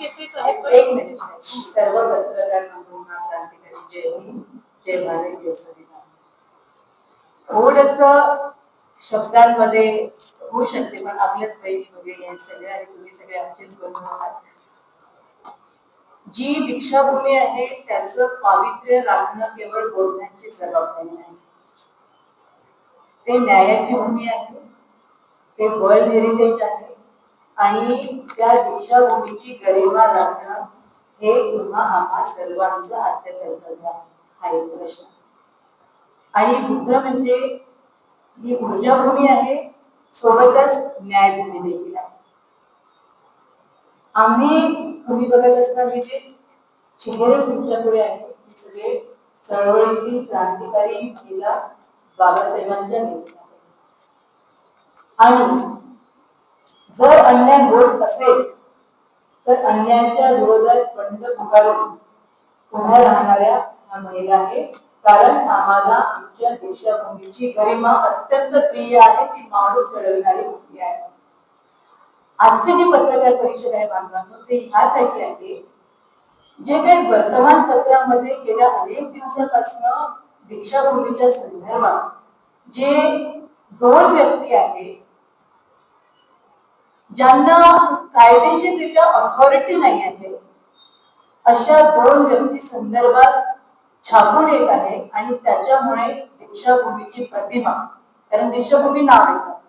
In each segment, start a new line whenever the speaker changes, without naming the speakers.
Cases आहेत. एक minute, सर्व पत्रकार बंधूंना क्रांतिकारी जय हिंद, जय भारत, जय संविधान. थोडंसं शब्दांमध्ये होऊ शकते, पण आपल्याच बहिणी वगैरे या सगळ्या आणि तुम्ही सगळे आमचेच बंधू आहात. जी दीक्षाभूमी आहे त्याचं पावित्र्य राखणं केवळ बोलण्याची जबाबदारी नाही. ते न्यायाची भूमी आहे, ते वर्ल्ड हेरिटेज आहे आणि त्या दीक्षाभूमीची गरिमा राखणं हे पुन्हा आम्हा सर्वांचं आद्य कर्तव्य आहे. हा एक प्रश्न. आणि दुसरं म्हणजे ही ऊर्जाभूमी आहे, सोबतच न्यायभूमी देखील आहे. आम्ही तुम्ही बघत असताना जे चेहरे तुमच्याकडे आहेत ते सगळे चळवळीतील क्रांतिकारी महिला बाबासाहेबांच्या नेत्या आहेत. आणि जर अन्याय होत असेल तर अन्यायाच्या विरोधात बंड पुकारून पुन्हा राहणाऱ्या ह्या महिला आहेत. कारण आम्हाला आमच्या दीक्षाभूमीची गरिमा अत्यंत प्रिय आहे, ती माणूस घडविणारी भूमी आहे. आजची जी पत्रकार परिषद आहे बांधवांनो, ते ह्यासाठी आहे जे काही वर्तमानपत्रामध्ये गेल्या अनेक दिवसापासून दीक्षाभूमीच्या संदर्भात जे दोन व्यक्ती आहेत ज्यांना कायदेशीररित्या अथॉरिटी नाही आहे, अशा दोन व्यक्ती संदर्भात छापून येत आहे. आणि त्याच्यामुळे दीक्षाभूमीची प्रतिमा, कारण दीक्षाभूमी नाव येतं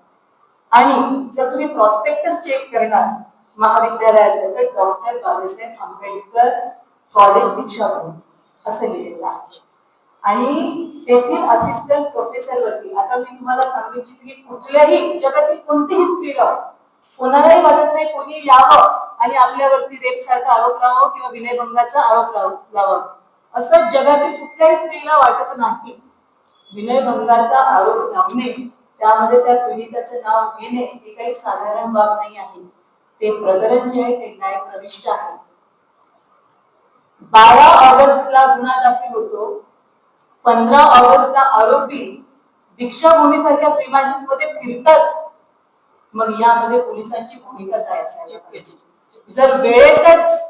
आणि जर तुम्ही प्रॉस्पेक्टस चेक करणार महाविद्यालयाचं तर डॉक्टर बाबासाहेब आंबेडकर कॉलेज दीक्षाभूमी असं लिहिलेलं आहे. आणि तेथील असिस्टंट प्रोफेसर वरती आता मी तुम्हाला सांगू इच्छिते की कुठल्याही जगातील कोणतीही स्त्रीला कोणालाही वाटत नाही कोणी यावं आणि आपल्यावरती रेप सारखा आरोप लावावं किंवा विनयभंगाचा आरोप लावावा, असं जगातील कुठल्याही स्त्रीला वाटत नाही. विनयभंगाचा आरोप लावणे, त्यामध्ये त्या पीडिताचं नाव घेणे ही काही साधारण बाब नाही आहे. ते प्रकरण जे आहे ते न्याय प्रविष्ट आहे. 12 ऑगस्टला गुन्हा दाखल होतो, 15 ऑगस्टला आरोपी दीक्षाभूमी सारख्या प्रिमाइसेस मध्ये फिरतात. मग यामध्ये पोलिसांची भूमिका काय असायला? जर वेळेतच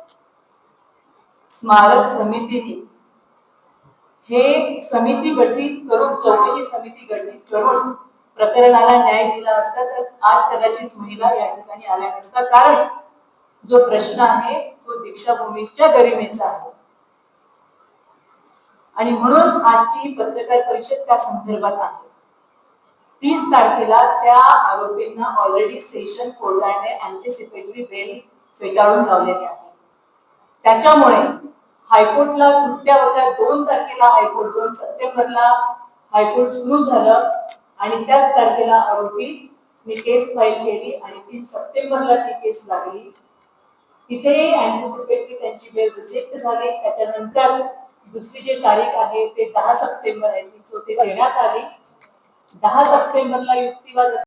स्मारक समितीने हे समिती गठीत करून, चौकशी समिती गठीत करून प्रकरणाला न्याय दिला असता तर आज कदाचित महिला या ठिकाणी आल्या नसतात. कारण जो प्रश्न आहे तो दीक्षाभूमीच्या गरिमेचा आहे. आणि म्हणून आजची पत्रकार परिषद त्या संदर्भात आहे. 30 तारखेला त्या आरोपींना ऑलरेडी सेशन कोर्टाने अँटिसिपेटरी बेल फेटाळून लावलेली आहे. त्याच्यामुळे हायकोर्टला सुट्ट्या होत्या. 2 तारखेला हायकोर्ट, 2 सप्टेंबरला हायकोर्ट सुरू झालं आणि त्याच तारखेला आरोपींनी केस फाईल केली आणि 3 सप्टेंबरला ती केस लागली. तिथे अँटिसिपेटरी त्यांची बेल रिजेक्ट झाली. त्याच्यानंतर दुसरी जी तारीख आहे ते 10 सप्टेंबर आहे, ती देण्यात आली. 10 सप्टेंबरला युक्तिवाद